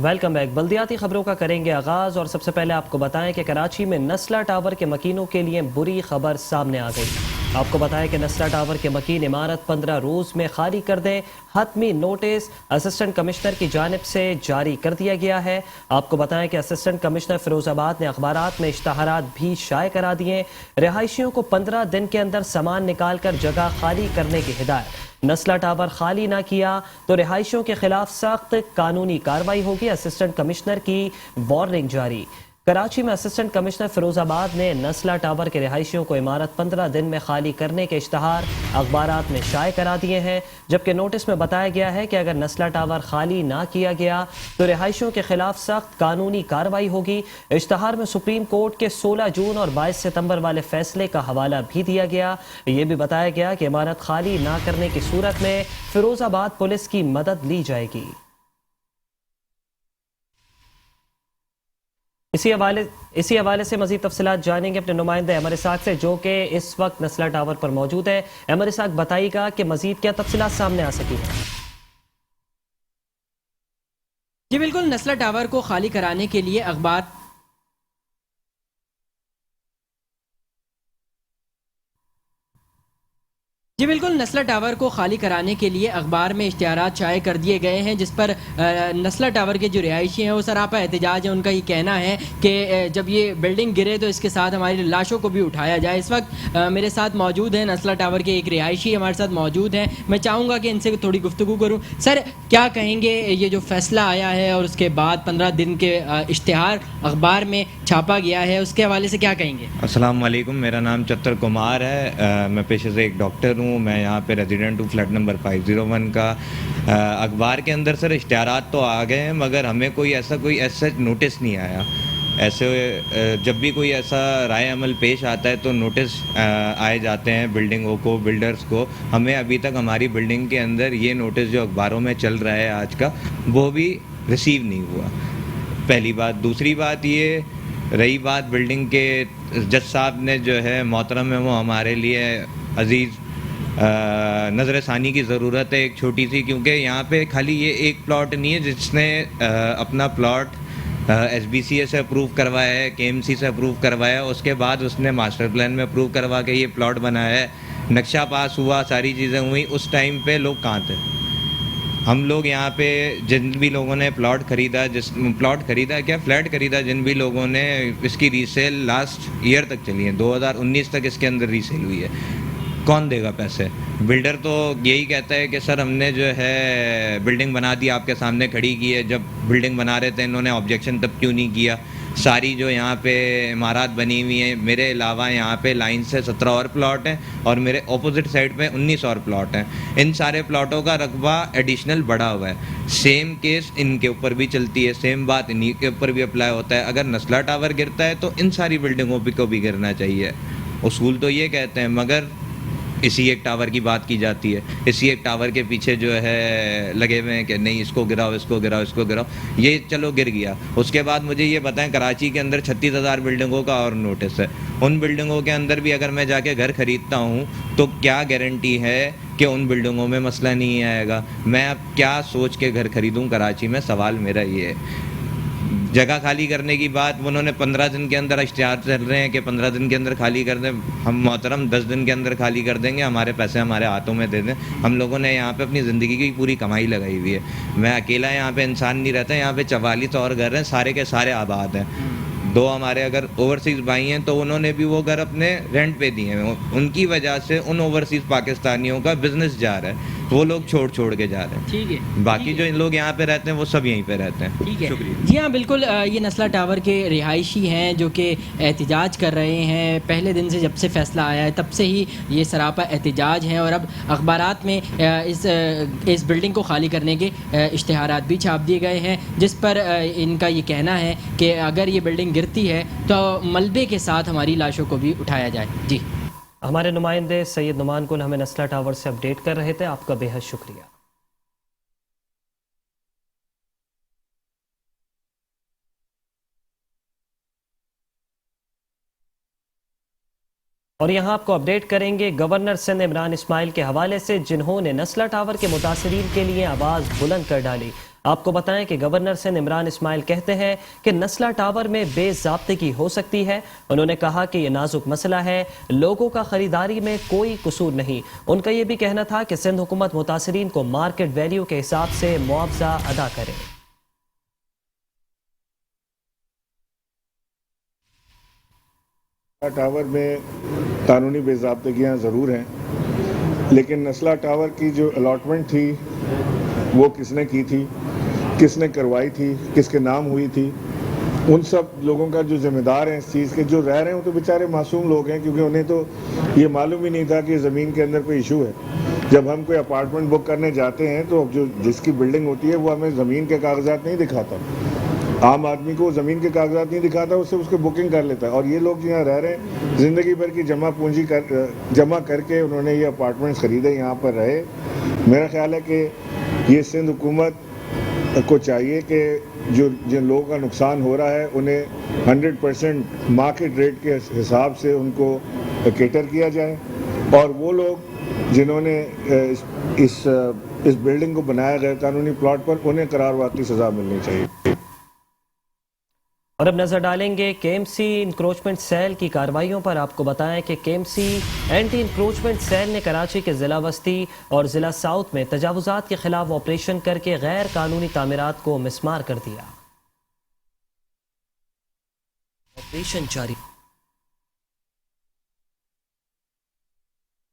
Welcome back. بلدیاتی خبروں کا کریں گے آغاز اور سب سے پہلے آپ کو بتائیں کہ کراچی میں نسلا ٹاور کے مکینوں کے لیے بری خبر سامنے آ گئی۔ آپ کو بتائیں کہ نسلا ٹاور کے مکین عمارت 15 روز میں خالی کر دیں، حتمی نوٹس اسسٹنٹ کمشنر کی جانب سے جاری کر دیا گیا ہے۔ آپ کو بتائیں کہ اسسٹنٹ کمشنر فیروز آباد نے اخبارات میں اشتہارات بھی شائع کرا دیے۔ رہائشیوں کو 15 دن کے اندر سامان نکال کر جگہ خالی کرنے کی ہدایت۔ نسلا ٹاور خالی نہ کیا تو رہائشیوں کے خلاف سخت قانونی کارروائی ہوگی، اسسٹنٹ کمشنر کی وارننگ جاری۔ کراچی میں اسسٹنٹ کمشنر فیروز آباد نے نسلا ٹاور کے رہائشیوں کو عمارت 15 دن میں خالی کرنے کے اشتہار اخبارات میں شائع کرا دیے ہیں، جبکہ نوٹس میں بتایا گیا ہے کہ اگر نسلا ٹاور خالی نہ کیا گیا تو رہائشیوں کے خلاف سخت قانونی کارروائی ہوگی۔ اشتہار میں سپریم کورٹ کے 16 جون اور 22 ستمبر والے فیصلے کا حوالہ بھی دیا گیا۔ یہ بھی بتایا گیا کہ عمارت خالی نہ کرنے کی صورت میں فیروز آباد پولیس کی مدد لی جائے گی۔ اسی حوالے سے مزید تفصیلات جانیں گے اپنے نمائندے عمر اسحاق سے، جو کہ اس وقت نسلا ٹاور پر موجود ہے۔ عمر اسحاق، بتائیے گا کہ مزید کیا تفصیلات سامنے آ سکی ہیں؟ جی بالکل، نسلا ٹاور کو خالی کرانے کے لیے نسلا ٹاور کو خالی کرانے کے لیے اخبار میں اشتہارات شائع کر دیے گئے ہیں، جس پر نسلا ٹاور کے جو رہائشی ہیں وہ سراپا احتجاج ہے۔ ان کا یہ کہنا ہے کہ جب یہ بلڈنگ گرے تو اس کے ساتھ ہماری لاشوں کو بھی اٹھایا جائے۔ اس وقت میرے ساتھ موجود ہیں نسلا ٹاور کے ایک رہائشی ہمارے ساتھ موجود ہیں، میں چاہوں گا کہ ان سے تھوڑی گفتگو کروں۔ سر، کیا کہیں گے یہ جو فیصلہ آیا ہے اور اس کے بعد 15 دن کے اشتہار اخبار میں چھاپا گیا ہے، اس کے حوالے سے کیا کہیں گے؟ السلام علیکم، میرا نام چتر کمار ہے، میں پیشے سے ایک ڈاکٹر ہوں، میں یہاں پہ ریزیڈنٹ ہوں فلیٹ نمبر 501 کا۔ اخبار کے اندر سر اشتہارات تو آ گئے ہیں، مگر ہمیں کوئی ایسا نوٹس نہیں آیا۔ ایسے جب بھی کوئی ایسا رائے عمل پیش آتا ہے تو نوٹس آئے جاتے ہیں بلڈنگوں کو، بلڈرز کو۔ ہمیں ابھی تک ہماری بلڈنگ کے اندر یہ نوٹس جو اخباروں میں چل رہا ہے آج کا، وہ بھی ریسیو نہیں ہوا، پہلی بات۔ دوسری بات یہ رہی بات بلڈنگ کے جج صاحب نے جو ہے محترم ہے، وہ ہمارے لیے عزیز نظر ثانی کی ضرورت ہے ایک چھوٹی سی، کیونکہ یہاں پہ خالی یہ ایک پلاٹ نہیں ہے جس نے اپنا پلاٹ ایس بی سی اے سے اپروو کروایا ہے، کے ایم سی سے اپروو کروایا ہے، اس کے بعد اس نے ماسٹر پلان میں اپروو کروا کے یہ پلاٹ بنایا ہے، نقشہ پاس ہوا، ساری چیزیں ہوئیں۔ اس ٹائم پہ لوگ کہاں تھے؟ ہم لوگ یہاں پہ جن بھی لوگوں نے فلیٹ خریدا، جن بھی لوگوں نے اس کی ریسیل لاسٹ ایئر تک چلی ہے، 2019 تک اس کے اندر ریسیل ہوئی ہے، کون دے گا پیسے؟ بلڈر تو یہی کہتا ہے کہ سر ہم نے جو ہے بلڈنگ بنا دی، آپ کے سامنے کھڑی کی ہے۔ جب بلڈنگ بنا رہے تھے انہوں نے آبجیکشن تب کیوں نہیں کیا؟ ساری جو یہاں پہ عمارات بنی ہوئی ہیں، میرے علاوہ یہاں پہ لائن سے 17 اور پلاٹ ہیں اور میرے اپوزٹ سائڈ پہ 19 اور پلاٹ ہیں۔ ان سارے پلاٹوں کا رقبہ ایڈیشنل بڑھا ہوا ہے۔ سیم کیس ان کے اوپر بھی چلتی ہے، سیم بات انہی کے اوپر بھی اپلائی ہوتا ہے۔ اگر نسلا ٹاور گرتا ہے تو ان ساری بلڈنگوں پہ کو بھی گرنا چاہیے۔ اصول تو یہ کہتے ہیں، مگر اسی ایک ٹاور کی بات کی جاتی ہے، اسی ایک ٹاور کے پیچھے جو ہے لگے ہوئے ہیں کہ نہیں اس کو گراؤ، اس کو گراؤ، اس کو گراؤ۔ یہ چلو گر گیا، اس کے بعد مجھے یہ بتائیں کراچی کے اندر 36,000 بلڈنگوں کا اور نوٹس ہے۔ ان بلڈنگوں کے اندر بھی اگر میں جا کے گھر خریدتا ہوں تو کیا گارنٹی ہے کہ ان بلڈنگوں میں مسئلہ نہیں آئے گا؟ میں اب کیا سوچ کے گھر خریدوں کراچی میں؟ سوال میرا یہ ہے۔ جگہ خالی کرنے کی بات انہوں نے 15 دن کے اندر اشتہار چل رہے ہیں کہ 15 دن کے اندر خالی کر دیں۔ ہم محترم 10 دن کے اندر خالی کر دیں گے، ہمارے پیسے ہمارے ہاتھوں میں دے دیں۔ ہم لوگوں نے یہاں پہ اپنی زندگی کی پوری کمائی لگائی ہوئی ہے۔ میں اکیلا یہاں پہ انسان نہیں رہتا، یہاں پہ 44 اور گھر ہیں، سارے کے سارے آباد ہیں۔ 2 ہمارے اگر اوورسیز بھائی ہیں تو انہوں نے بھی وہ گھر اپنے رینٹ پہ دیے ہیں، ان کی وجہ سے ان اوورسیز پاکستانیوں کا بزنس جا رہا ہے، وہ لوگ چھوڑ کے جا رہے ہیں۔ ٹھیک ہے، باقی جو لوگ یہاں پہ رہتے ہیں وہ سب یہیں پہ رہتے ہیں۔ ٹھیک ہے، شکریہ۔ جی ہاں بالکل، یہ نسلا ٹاور کے رہائشی ہیں جو کہ احتجاج کر رہے ہیں۔ پہلے دن سے جب سے فیصلہ آیا ہے تب سے ہی یہ سراپا احتجاج ہیں، اور اب اخبارات میں اس بلڈنگ کو خالی کرنے کے اشتہارات بھی چھاپ دیے گئے ہیں، جس پر ان کا یہ کہنا ہے کہ اگر یہ بلڈنگ گرتی ہے تو ملبے کے ساتھ ہماری لاشوں کو بھی اٹھایا جائے۔ جی، ہمارے نمائندے سید نعمان کل ہمیں نسلا ٹاور سے اپڈیٹ کر رہے تھے، آپ کا بے حد شکریہ۔ اور یہاں آپ کو اپڈیٹ کریں گے گورنر سندھ عمران اسماعیل کے حوالے سے، جنہوں نے نسلا ٹاور کے متاثرین کے لیے آواز بلند کر ڈالی۔ آپ کو بتائیں کہ گورنر سندھ عمران اسماعیل کہتے ہیں کہ نسلہ ٹاور میں بے ضابطگی ہو سکتی ہے. انہوں نے کہا کہ یہ نازک مسئلہ ہے, لوگوں کا خریداری میں کوئی قصور نہیں. ان کا یہ بھی کہنا تھا کہ سندھ حکومت متاثرین کو مارکیٹ ویلیو کے حساب سے معاوضہ ادا کرے. ٹاور میں قانونی بے ضابطگیاں ضرور ہیں, لیکن نسلہ ٹاور کی جو الاٹمنٹ تھی وہ کس نے کی تھی, کس نے کروائی تھی, کس کے نام ہوئی تھی, ان سب لوگوں کا جو ذمہ دار ہیں اس چیز کے, جو رہ رہے ہیں وہ تو بیچارے معصوم لوگ ہیں, کیونکہ انہیں تو یہ معلوم ہی نہیں تھا کہ زمین کے اندر کوئی ایشو ہے. جب ہم کوئی اپارٹمنٹ بک کرنے جاتے ہیں تو جو جس کی بلڈنگ ہوتی ہے وہ ہمیں زمین کے کاغذات نہیں دکھاتا, عام آدمی کو زمین کے کاغذات نہیں دکھاتا, اس سے اس کو بکنگ کر لیتا ہے. اور یہ لوگ یہاں رہ رہے ہیں, زندگی بھر کی جمع پونجی جمع کر کے انہوں نے یہ اپارٹمنٹس خریدے, یہاں پر رہے. میرا خیال ہے کہ یہ سندھ حکومت کو چاہیے کہ جن لوگوں کا نقصان ہو رہا ہے انہیں 100% مارکیٹ ریٹ کے حساب سے ان کو کیٹر کیا جائے, اور وہ لوگ جنہوں نے اس بلڈنگ کو بنایا غیر قانونی پلاٹ پر, انہیں قرار واقعی سزا ملنی چاہیے. اور اب نظر ڈالیں گے کے ایم سی انکروچمنٹ سیل کی کارروائیوں پر. آپ کو بتائیں کہ K M C anti encroachment cell نے کراچی کے ضلع وسطی اور ضلع ساؤتھ میں تجاوزات کے خلاف آپریشن کر کے غیر قانونی تعمیرات کو مسمار کر دیا. آپریشن جاری.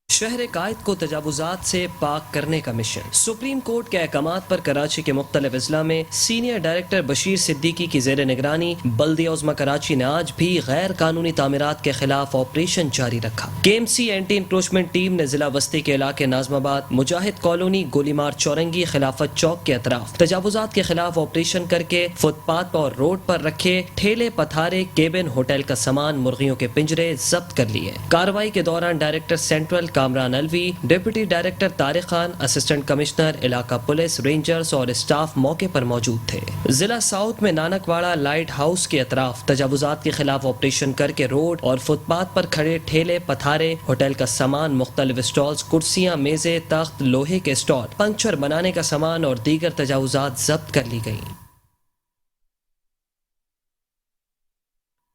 شہر قائد کو تجاوزات سے پاک کرنے کا مشن. سپریم کورٹ کے احکامات پر کراچی کے مختلف اضلاع میں سینئر ڈائریکٹر بشیر صدیقی کی زیر نگرانی بلدیہ عظمی کراچی نے آج بھی غیر قانونی تعمیرات کے خلاف آپریشن جاری رکھا. K M C anti encroachment team نے ضلع وسطی کے علاقے ناظم آباد, مجاہد کالونی, گولی مار چورنگی, خلافت چوک کے اطراف تجاوزات کے خلاف آپریشن کر کے فٹ پاتھ اور روڈ پر رکھے ٹھیلے, پتھارے, کیبن, ہوٹل کا سامان, مرغیوں کے پنجرے ضبط کر لیے. کارروائی کے دوران director central Kamran الوی, deputy director Tariq Khan, assistant commissioner علاقہ پولیس, رینجرز اور اسٹاف موقع پر موجود تھے. ضلع ساؤتھ میں نانک واڑہ لائٹ ہاؤس کے اطراف تجاوزات کے خلاف آپریشن کر کے روڈ اور فٹ پاتھ پر کھڑے ٹھیلے, پتھارے, ہوٹل کا سامان, مختلف اسٹالز, کرسیاں, میزیں, تخت, لوہے کے اسٹال, پنکچر بنانے کا سامان اور دیگر تجاوزات ضبط کر لی گئیں.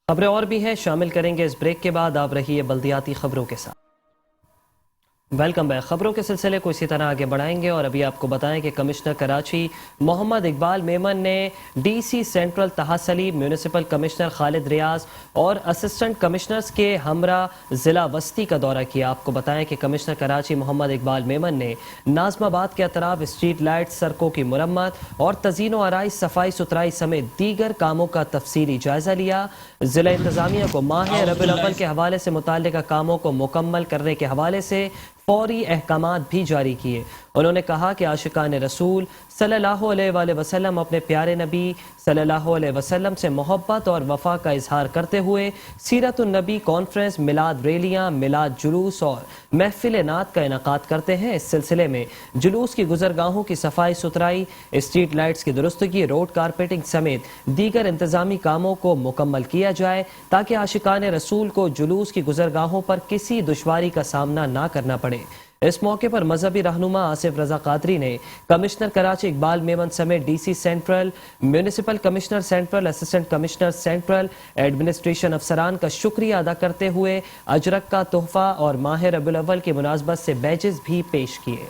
خبریں اور بھی ہیں, شامل کریں گے اس بریک کے بعد. آپ رہیے بلدیاتی خبروں کے ساتھ. Welcome back. خبروں کے سلسلے کو اسی طرح آگے بڑھائیں گے اور ابھی آپ کو بتائیں کہ کمشنر کراچی محمد اقبال میمن نے ڈی سی سینٹرل تحصیلی, میونسپل کمشنر خالد ریاض اور اسسٹنٹ کمشنرز کے ہمراہ ضلع وسطی کا دورہ کیا. آپ کو بتائیں کہ کمشنر کراچی محمد اقبال میمن نے ناظم آباد کے اطراف اسٹریٹ لائٹ, سڑکوں کی مرمت اور تزئین و آرائش, صفائی ستھرائی سمیت دیگر کاموں کا تفصیلی جائزہ لیا. ضلع انتظامیہ کو ماہ ربیع الاول کے حوالے سے متعلقہ کاموں کو مکمل کرنے کے حوالے سے فوری احکامات بھی جاری کیے. انہوں نے کہا کہ عاشقان رسول صلی اللہ علیہ وآلہ وسلم اپنے پیارے نبی صلی اللہ علیہ وسلم سے محبت اور وفا کا اظہار کرتے ہوئے سیرت النبی کانفرنس, میلاد ریلیاں, میلاد جلوس اور محفل نعت کا انعقاد کرتے ہیں. اس سلسلے میں جلوس کی گزرگاہوں کی صفائی ستھرائی, اسٹریٹ لائٹس کی درستگی, روڈ کارپیٹنگ سمیت دیگر انتظامی کاموں کو مکمل کیا جائے تاکہ عاشقان رسول کو جلوس کی گزرگاہوں پر کسی دشواری کا سامنا نہ کرنا پڑے. اس موقع پر مذہبی رہنما آصف رضا قادری نے کمشنر کراچی اقبال میمن سمیت D C central, municipal commissioner central, assistant commissioner central, administration افسران کا شکریہ ادا کرتے ہوئے اجرک کا تحفہ اور ماہ ربیع الاول کی مناسبت سے بیجز بھی پیش کیے.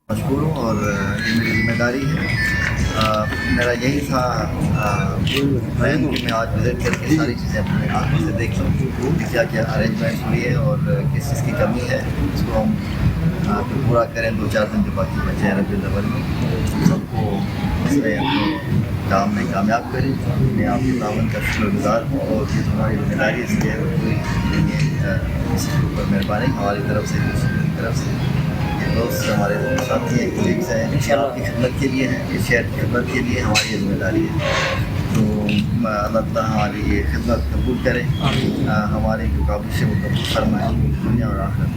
مشکور ہوں اور یہ میری ذمہ داری ہے. میرا یہی تھا کہ میں آج وزٹ کر کے ساری چیزیں اپنے آنکھوں سے دیکھ لوں کہ کیا کیا ارینجمنٹ ہوئی ہے اور کس چیز کی کمی ہے, اس کو ہم پورا کریں. 2-4 دن جو باقی بچے ہیں ربیع الاول میں, سب کو اس میں اپنے کام میں کامیاب کریں. میں آپ کے تعاون کا شکر گزار ہوں اور یہ ہماری ذمہ داری ہے, اس لیے کوئی اس کے اوپر مہربانی ہماری طرف سے, دوسری طرف سے. دوست ہمارے ساتھی ہیں, کولیگس ہیں, یہ آپ کی خدمت کے لیے ہیں, اس شہر کی خدمت کے لیے ہماری یہ ذمہ داری ہے. تو اللہ تعالیٰ ہماری یہ خدمت قبول کرے, ہماری جو کابش ہے وہ قبول فرمائیں دنیا اور آخرت.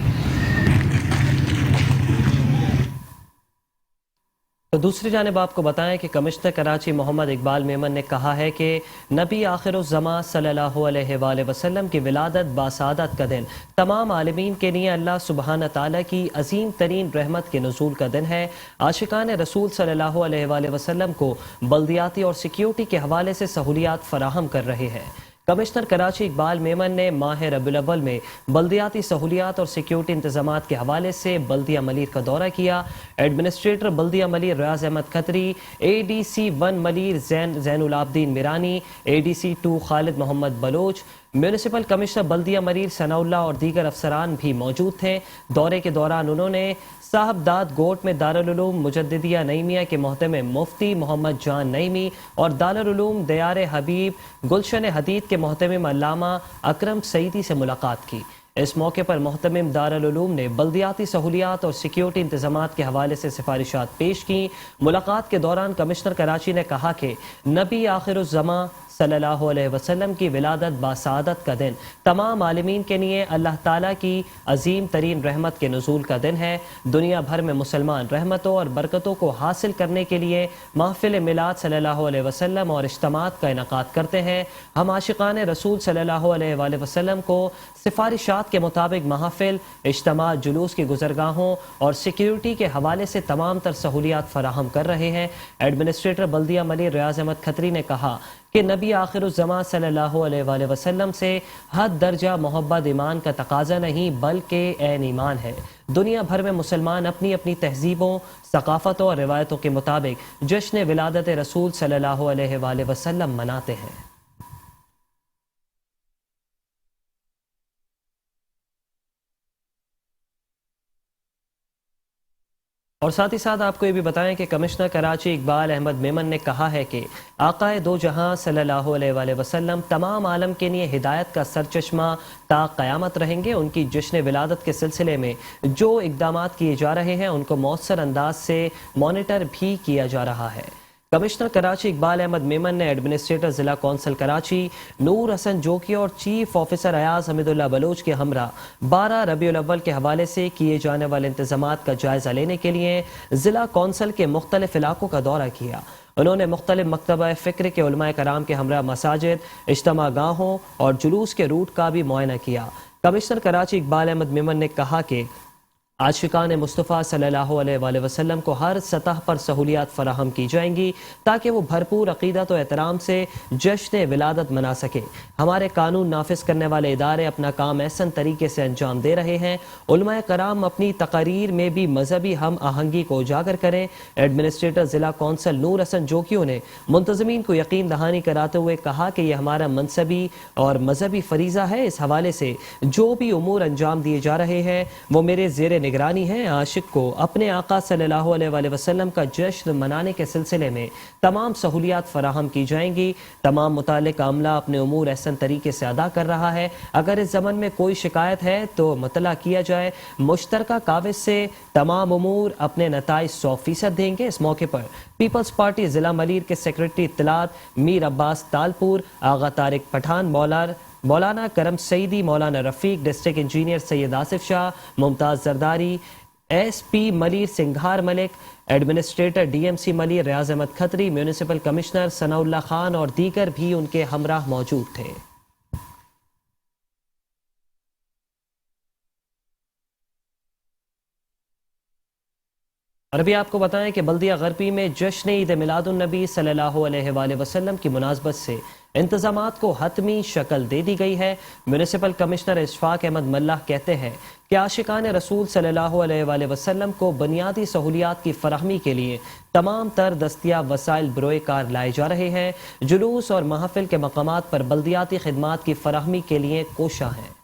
تو دوسری جانب آپ کو بتائیں کہ کمشنر کراچی محمد اقبال میمن نے کہا ہے کہ نبی آخر الزماں صلی اللہ علیہ وآلہ وسلم کی ولادت باسعادت کا دن تمام عالمین کے لیے اللہ سبحانہ تعالیٰ کی عظیم ترین رحمت کے نزول کا دن ہے۔ عاشقان رسول صلی اللہ علیہ وآلہ وسلم کو بلدیاتی اور سیکیورٹی کے حوالے سے سہولیات فراہم کر رہے ہیں۔ کمشنر کراچی اقبال میمن نے ماہ ربیع الاول میں بلدیاتی سہولیات اور سیکیورٹی انتظامات کے حوالے سے بلدیہ ملیر کا دورہ کیا۔ ایڈمنسٹریٹر بلدیہ ملیر ریاض احمد کھتری، ADC 1 ملیر زین العابدین میرانی، ADC 2 خالد محمد بلوچ، میونسپل کمشنر بلدیہ ملیر ثناء اللہ اور دیگر افسران بھی موجود تھے۔ دورے کے دوران انہوں نے صاحب داد گوٹ میں دارالعلوم مجددیہ نعیمیہ کے محتمم مفتی محمد جان نعیمی اور دارالعلوم دیار حبیب گلشن حدید کے محتمم علامہ اکرم سعیدی سے ملاقات کی۔ اس موقع پر محتمم دارالعلوم نے بلدیاتی سہولیات اور سیکیورٹی انتظامات کے حوالے سے سفارشات پیش کی۔ ملاقات کے دوران کمشنر کراچی نے کہا کہ نبی آخر الزماں صلی اللہ علیہ وسلم کی ولادت باسعادت کا دن تمام عالمین کے لیے اللہ تعالیٰ کی عظیم ترین رحمت کے نزول کا دن ہے۔ دنیا بھر میں مسلمان رحمتوں اور برکتوں کو حاصل کرنے کے لیے محفل میلاد صلی اللہ علیہ وسلم اور اجتماعات کا انعقاد کرتے ہیں۔ ہم عاشقان رسول صلی اللہ علیہ وآلہ وسلم کو سفارشات کے مطابق محافل، اجتماع، جلوس کی گزرگاہوں اور سیکیورٹی کے حوالے سے تمام تر سہولیات فراہم کر رہے ہیں۔ ایڈمنسٹریٹر بلدیہ ملیر ریاض احمد کھتری نے کہا کہ نبی آخر الزماں صلی اللہ علیہ وآلہ وسلم سے حد درجہ محبت ایمان کا تقاضا نہیں بلکہ عین ایمان ہے۔ دنیا بھر میں مسلمان اپنی اپنی تہذیبوں، ثقافتوں اور روایتوں کے مطابق جشن ولادت رسول صلی اللہ علیہ وآلہ وسلم مناتے ہیں۔ اور ساتھ ہی ساتھ آپ کو یہ بھی بتائیں کہ کمشنر کراچی اقبال احمد میمن نے کہا ہے کہ آقا دو جہاں صلی اللہ علیہ وآلہ وسلم تمام عالم کے لیے ہدایت کا سرچشمہ تا قیامت رہیں گے۔ ان کی جشن ولادت کے سلسلے میں جو اقدامات کیے جا رہے ہیں ان کو مؤثر انداز سے مانیٹر بھی کیا جا رہا ہے۔ کمشنر کراچی اقبال احمد میمن نے ایڈمنسٹریٹر ضلع کونسل کراچی نور حسن جوکی اور چیف آفیسر ایاز حمید اللہ بلوچ کے ہمراہ 12 ربیع الاول کے حوالے سے کیے جانے والے انتظامات کا جائزہ لینے کے لیے ضلع کونسل کے مختلف علاقوں کا دورہ کیا۔ انہوں نے مختلف مکتبہ فکر کے علماء کرام کے ہمراہ مساجد، اجتماع گاہوں اور جلوس کے روٹ کا بھی معائنہ کیا۔ کمشنر کراچی اقبال احمد میمن نے کہا کہ عاشقان مصطفیٰ صلی اللہ علیہ وآلہ وسلم کو ہر سطح پر سہولیات فراہم کی جائیں گی تاکہ وہ بھرپور عقیدت و احترام سے جشن ولادت منا سکے۔ ہمارے قانون نافذ کرنے والے ادارے اپنا کام احسن طریقے سے انجام دے رہے ہیں۔ علماء کرام اپنی تقاریر میں بھی مذہبی ہم آہنگی کو اجاگر کریں۔ ایڈمنسٹریٹر ضلع کونسل نور حسن جوکیوں نے منتظمین کو یقین دہانی کراتے ہوئے کہا کہ یہ ہمارا منصبی اور مذہبی فریضہ ہے۔ اس حوالے سے جو بھی امور انجام دیے جا رہے ہیں وہ میرے زیر نگرانی ہے۔ عاشق کو اپنے آقا صلی اللہ علیہ وآلہ وسلم کا جشن منانے کے سلسلے میں تمام سہولیات فراہم کی جائیں گی۔ تمام متعلقہ عملہ اپنے امور احسن طریقے سے ادا کر رہا ہے۔ اگر اس ضمن میں کوئی شکایت ہے تو مطلع کیا جائے۔ مشترکہ کاوش سے تمام امور اپنے نتائج 100% دیں گے۔ اس موقع پر پیپلز پارٹی ضلع ملیر کے سیکرٹری اطلاعات میر عباس تالپور، آغا طارق پٹھان، مولانا کرم سعیدی، مولانا رفیق، ڈسٹرکٹ انجینئر سید آصف شاہ، ممتاز زرداری، SP ملیر سنگھار ملک، administrator DMC Malir Riyaz Ahmad Khatri, municipal commissioner ثناء اللہ خان اور دیگر بھی ان کے ہمراہ موجود تھے۔ اور ابھی آپ کو بتائیں کہ بلدیہ غربی میں جشن عید میلاد النبی صلی اللہ علیہ وآلہ وسلم کی مناسبت سے انتظامات کو حتمی شکل دے دی گئی ہے۔ میونسپل کمشنر اشفاق احمد ملہ کہتے ہیں کہ عاشقان رسول صلی اللہ علیہ وآلہ وسلم کو بنیادی سہولیات کی فراہمی کے لیے تمام تر دستیاب وسائل بروئے کار لائے جا رہے ہیں۔ جلوس اور محافل کے مقامات پر بلدیاتی خدمات کی فراہمی کے لیے کوشاں ہیں۔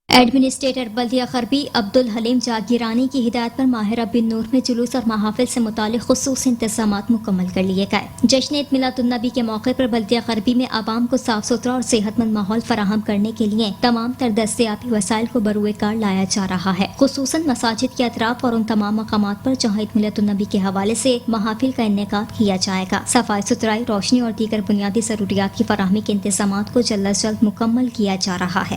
ایڈمنسٹریٹر بلدیہ غربی عبدالحلیم جاگیرانی کی ہدایت پر ماہ ربیع النور میں جلوس اور محافل سے متعلق خصوصی انتظامات مکمل کر لیے گئے۔ جشن عید میلاد النبی کے موقع پر بلدیہ غربی میں عوام کو صاف ستھرا اور صحت مند ماحول فراہم کرنے کے لیے تمام تر دستیابی وسائل کو بروئے کار لایا جا رہا ہے، خصوصاً مساجد کے اطراف اور ان تمام مقامات پر جہاں عید میلاد النبی کے حوالے سے محافل کا انعقاد کیا جائے گا۔ صفائی ستھرائی، روشنی اور دیگر بنیادی ضروریات کی فراہمی کے انتظامات کو جلد از جلد مکمل کیا جا رہا ہے۔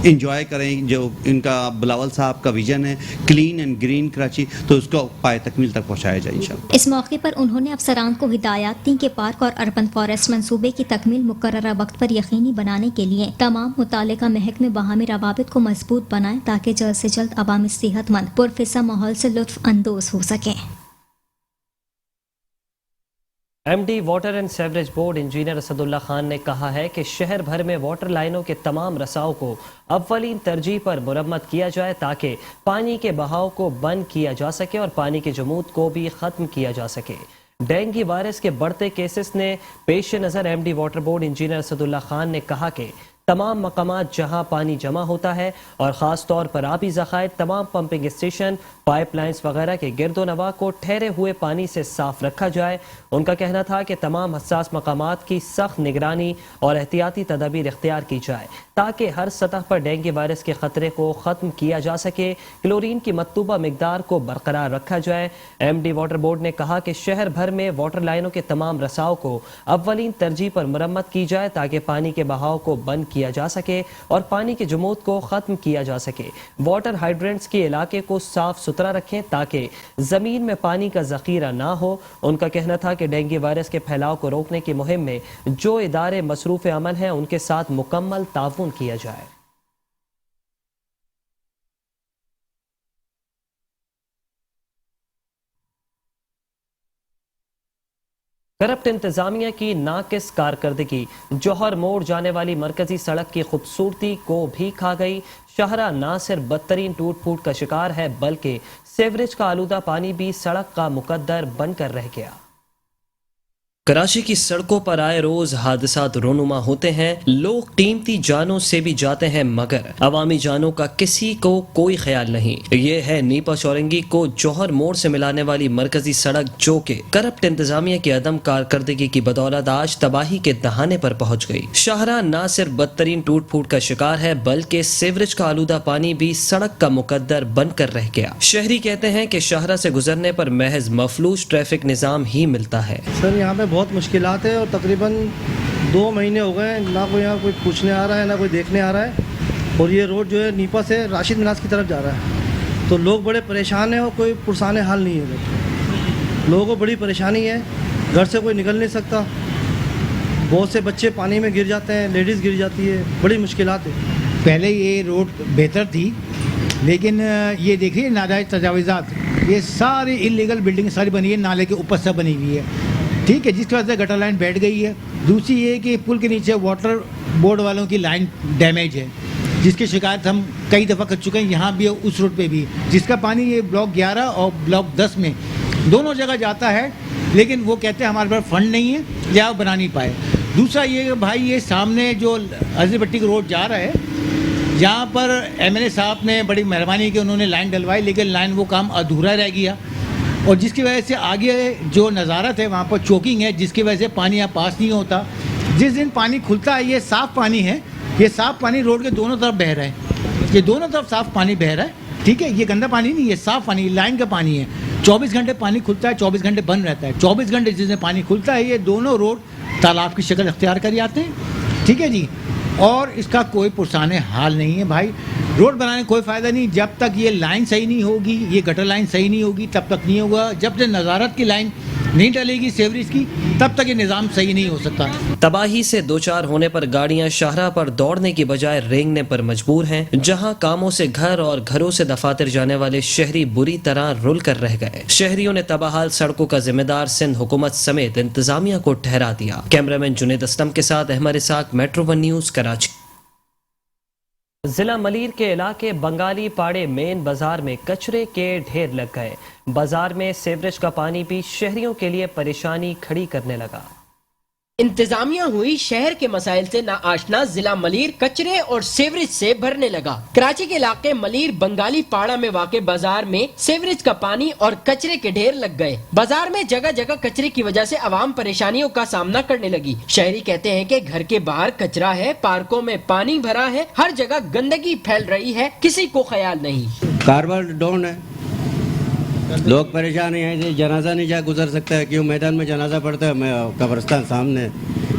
انجوائے کریں جو ان کا بلاول صاحب کا ویژن ہے کلین اینڈ گرین کراچی، تو اس کو پائے تکمیل تک پہنچایا جائے انشاءاللہ۔ اس موقع پر انہوں نے افسران کو ہدایات دیں کہ پارک اور اربن فارسٹ منصوبے کی تکمیل مقررہ وقت پر یقینی بنانے کے لیے تمام متعلقہ محکمے باہمی روابط کو مضبوط بنائیں تاکہ جلد سے جلد عوامی صحت مند پرفسا ماحول سے لطف اندوز ہو سکیں۔ M D water and sewerage board engineer Asadullah Khan نے کہا ہے کہ شہر بھر میں واٹر لائنوں کے تمام رساؤ کو اولین ترجیح پر مرمت کیا جائے تاکہ پانی کے بہاؤ کو بند کیا جا سکے اور پانی کے جمود کو بھی ختم کیا جا سکے۔ ڈینگی وائرس کے بڑھتے کیسز نے پیش نظر M D water board engineer Asadullah Khan نے کہا کہ تمام مقامات جہاں پانی جمع ہوتا ہے اور خاص طور پر آبی ذخائر، تمام پمپنگ اسٹیشن، پائپ لائنز وغیرہ کے گرد و نواح کو ٹھہرے ہوئے پانی سے صاف رکھا جائے۔ ان کا کہنا تھا کہ تمام حساس مقامات کی سخت نگرانی اور احتیاطی تدابیر اختیار کی جائے تاکہ ہر سطح پر ڈینگی وائرس کے خطرے کو ختم کیا جا سکے۔ کلورین کی مطلوبہ مقدار کو برقرار رکھا جائے۔ ایم ڈی واٹر بورڈ نے کہا کہ شہر بھر میں واٹر لائنوں کے تمام رساؤ کو اولین ترجیح پر مرمت کی جائے تاکہ پانی کے بہاؤ کو بند کیا جا سکے اور پانی کے جمود کو ختم کیا جا سکے۔ واٹر ہائیڈرنٹس کے علاقے کو صاف ستھرا رکھیں تاکہ زمین میں پانی کا ذخیرہ نہ ہو۔ ان کا کہنا تھا کہ ڈینگی وائرس کے پھیلاؤ کو روکنے کی مہم میں جو ادارے مصروف عمل ہیں ان کے ساتھ مکمل تعاون کیا جائے۔ کرپٹ انتظامیہ کی ناقص کارکردگی جوہر موڑ جانے والی مرکزی سڑک کی خوبصورتی کو بھی کھا گئی۔ شاہراہ نہ صرف بدترین ٹوٹ پھوٹ کا شکار ہے بلکہ سیوریج کا آلودہ پانی بھی سڑک کا مقدر بن کر رہ گیا۔ کراچی کی سڑکوں پر آئے روز حادثات رونما ہوتے ہیں، لوگ قیمتی جانوں سے بھی جاتے ہیں مگر عوامی جانوں کا کسی کو کوئی خیال نہیں۔ یہ ہے نیپا چورنگی کو جوہر موڑ سے ملانے والی مرکزی سڑک جو کہ کرپٹ انتظامیہ کی عدم کارکردگی کی بدولت آج تباہی کے دہانے پر پہنچ گئی۔ شاہراہ نہ صرف بدترین ٹوٹ پھوٹ کا شکار ہے بلکہ سیوریج کا آلودہ پانی بھی سڑک کا مقدر بن کر رہ گیا۔ شہری کہتے ہیں کہ شاہراہ سے گزرنے پر محض مفلوج ٹریفک نظام ہی ملتا ہے۔ سر یہاں پہ بہت مشکلات ہے اور تقریباً 2 مہینے ہو گئے نہ کوئی یہاں کوئی پوچھنے آ رہا ہے نہ کوئی دیکھنے آ رہا ہے، اور یہ روڈ جو ہے نیپا سے راشد مناز کی طرف جا رہا ہے، تو لوگ بڑے پریشان ہیں اور کوئی پرسان حال نہیں ہے۔ لوگوں کو بڑی پریشانی ہے، گھر سے کوئی نکل نہیں سکتا، بہت سے بچے پانی میں گر جاتے ہیں، لیڈیز گر جاتی ہے، بڑی مشکلات ہے۔ پہلے یہ روڈ بہتر تھی لیکن یہ دیکھیے ناجائز تجاوزات، یہ ساری انلیگل بلڈنگ ساری بنی ہے، نالے کے اوپر سے بنی ہوئی ہے، ٹھیک ہے، جس کی وجہ سے گٹر لائن بیٹھ گئی ہے۔ دوسری یہ کہ پل کے نیچے واٹر بورڈ والوں کی لائن ڈیمیج ہے جس کی شکایت ہم کئی دفعہ کر چکے ہیں، یہاں بھی ہے اس روڈ پہ بھی، جس کا پانی یہ بلاک 11 اور بلاک 10 میں دونوں جگہ جاتا ہے، لیکن وہ کہتے ہیں ہمارے پاس فنڈ نہیں ہے یا بنا نہیں پائے۔ دوسرا یہ کہ بھائی یہ سامنے جو عزیز بٹی کا روڈ جا رہا ہے، یہاں پر ایم ایل اے صاحب نے بڑی مہربانی کی، انہوں نے لائن ڈلوائی لیکن لائن وہ کام ادھورا رہ گیا، اور جس کی وجہ سے آگے جو نظارت ہے وہاں پر چوکنگ ہے، جس کی وجہ سے پانی یہاں پاس نہیں ہوتا۔ جس دن پانی کھلتا ہے یہ صاف پانی ہے، یہ صاف پانی روڈ کے دونوں طرف بہہ رہا ہے، یہ دونوں طرف صاف پانی بہہ رہا ہے، ٹھیک ہے، یہ گندا پانی نہیں، یہ صاف پانی لائن کا پانی ہے۔ 24 گھنٹے پانی کھلتا ہے، 24 گھنٹے بند رہتا ہے، 24 گھنٹے جس دن پانی کھلتا ہے یہ دونوں روڈ تالاب کی شکل اختیار کر جاتے ہیں، ٹھیک ہے جی، اور اس کا کوئی پرسان حال نہیں ہے۔ بھائی روڈ بنانے کوئی فائدہ نہیں، جب تک یہ لائن صحیح نہیں ہوگی، یہ گٹر لائن صحیح نہیں ہوگی تب تک نہیں ہوگا، جب تک نظارت کی لائن نہیں ڈلے گی سیوریج کی تب تک یہ نظام صحیح نہیں ہو سکتا۔ تباہی سے دوچار ہونے پر گاڑیاں شاہراہ پر دوڑنے کی بجائے رینگنے پر مجبور ہیں، جہاں کاموں سے گھر اور گھروں سے دفاتر جانے والے شہری بری طرح رل کر رہ گئے۔ شہریوں نے تباہال سڑکوں کا ذمہ دار سندھ حکومت سمیت انتظامیہ کو ٹھہرا دیا۔ کیمرامین جنید اسلم کے ساتھ احمد اسحاق، میٹرو 1 نیوز، کراچی۔ ضلع ملیر کے علاقے بنگالی پاڑے مین بازار میں کچرے کے ڈھیر لگ گئے۔ بازار میں سیوریج کا پانی بھی شہریوں کے لیے پریشانی کھڑی کرنے لگا۔ انتظامیہ ہوئی شہر کے مسائل سے ناآشنا، ضلع ملیر کچرے اور سیوریج سے بھرنے لگا۔ کراچی کے علاقے ملیر بنگالی پاڑا میں واقع بازار میں سیوریج کا پانی اور کچرے کے ڈھیر لگ گئے۔ بازار میں جگہ جگہ کچرے کی وجہ سے عوام پریشانیوں کا سامنا کرنے لگی۔ شہری کہتے ہیں کہ گھر کے باہر کچرا ہے، پارکوں میں پانی بھرا ہے، ہر جگہ گندگی پھیل رہی ہے، کسی کو خیال نہیں۔ کاروبار ڈاؤن ہے، لوگ پریشان ہیں، جنازہ نہیں جا گزر سکتا ہے، کیوں میدان میں جنازہ پڑتا ہے، میں قبرستان سامنے